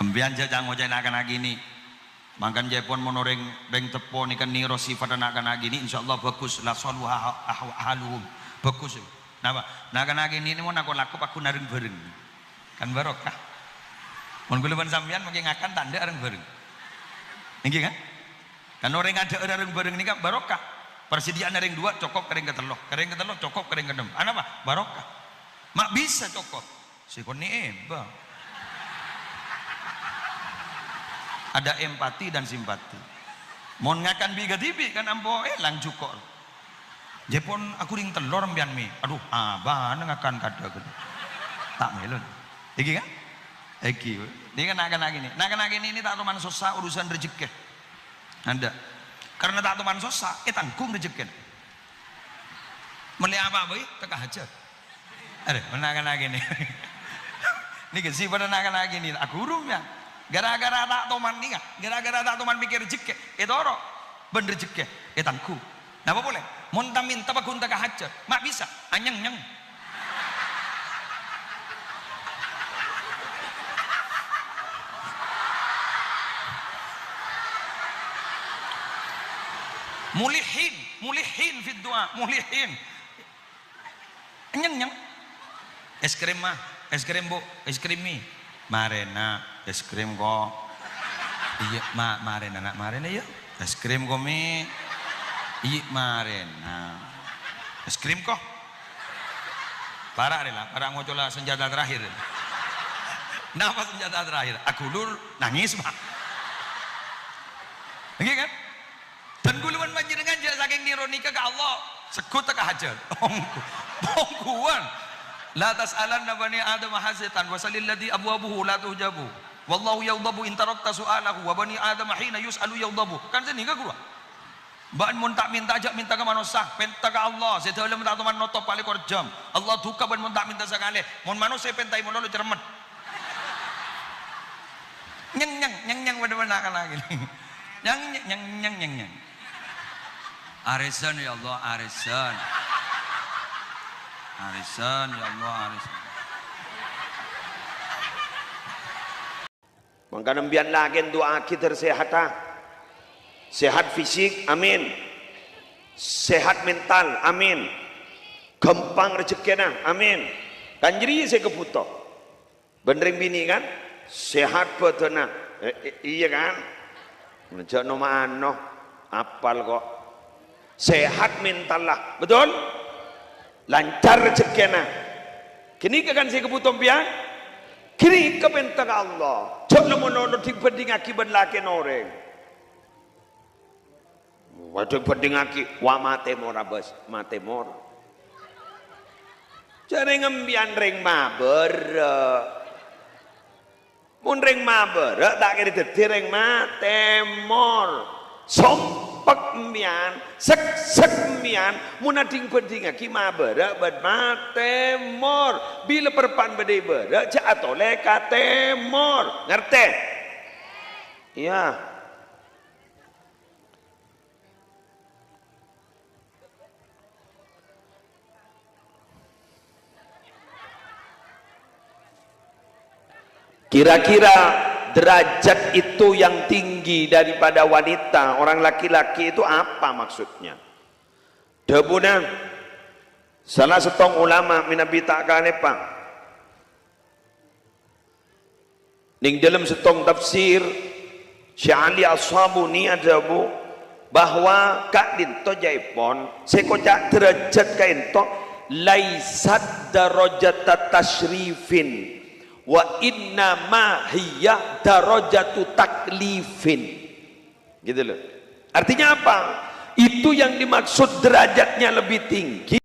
Embian jajang ngojek akan lagi nih. Makan jepon monoreng reng tepo nih kan niro sifat akan lagi nih insyaallah bagus la salu haluhum bagus. Napa? Nah kan lagi ini mau aku laku aku naring bareng. Kan barokah. Mun kula ban sampean mungkin ngakan tanda areng bareng. Niki kan? Kan orang ada areng bareng ini kan barokah. Persediaan areng dua cokop kering ketelok cokop kering kedem. Ana apa? Barokah. Mak bisa cokop. Sikon ni eba. Ada empati dan simpati. Mon ngakan biga tibi kan ampo lang cukor. Jepon aku ring telur mbian mi. Aduh, abah ngakan kada gede. Tak melon. Iki kan? Iki. Ini kan akan lagi nih. Nah kan lagi ini tak teman susah urusan rezeki. Anda. Karena tak teman susah, tanggung rezeki. Meli apa boy? Teka hajat. Ada, menakan lagi nih. Ini kesih pada nakan lagi nih. Aku urung ya. Gara-gara tak teman nih, gara-gara tak teman pikir rezeki. Orang ben rezeki. Tanggung. Napa boleh? Monta minta bakun teka hajat. Mak bisa. Anyang-nyang. mulihin fit doa, mulihin. Nyeng. Es krim mah, es krim bu, es krim mie. Marena, es krim kok. Iya, marena nak marena ya. Es krim kok mie. Iya marena. Es krim kok. Parah deh lah, parah ngocola senjata terakhir. Kenapa senjata terakhir? Aku lur nangis mah. Oke kan? Dan guluan banjir ngajak saking nironika ke Allah sekut ke hajar. Bongkuan. La tas'alanna bani Adam hasatan wa salil ladzi abwabuhu la tuhjabu. Wallahu yaghdabu in tarakta su'alahu wa bani Adam hina yus'alu yaghdabu. Kan sini ka gua. Baan mun tak minta ajak minta ke manusia, minta ke Allah. Saya dalam tak teman notop paling korjam. Allah duka ban mun tak minta sekali. Mun manusia pentai mun lu cermet. Nyeng bener-bener kan lagi. Nyeng. Arisan ya Allah, arisan ya Allah, arisan. Maka nembian lagi doa kita sehat, sehat fisik, amin. Sehat mental, amin. Gampang rezekina, amin. Kan jadi saya keputo. Benereng bini kan, sehat betulna, iya kan. Menjak nama ano, apal kok. Sehat mental lah, betul? Lancar rezekina. Kini kan saya keputo pian. Kini kepentak Allah. Jangan menolak dibanding akibat laki noreng. Waduh banding aki, wa mate mora bos, mate mora. Jangan ngembian ring maber. Mun ring maber, tak kira dadi ring mate mor. Sompak mbian, sek mbian, mun ading banding aki maber, bad mate mor. Bila perpan bade ber, ja atole kate mor. Ngerti? Iya. Kira-kira derajat itu yang tinggi daripada wanita, orang laki-laki itu apa maksudnya? Debuna salah setong ulama minabi takane pang ning dalam setong tafsir Sya'ali As-Sabuni adabu bahwa kak dinto jaipon sekocak derajat kainto laisat darajat tashrifin wa inna ma hiya darajatu taklifin, gitu loh. Artinya apa? Itu yang dimaksud derajatnya lebih tinggi.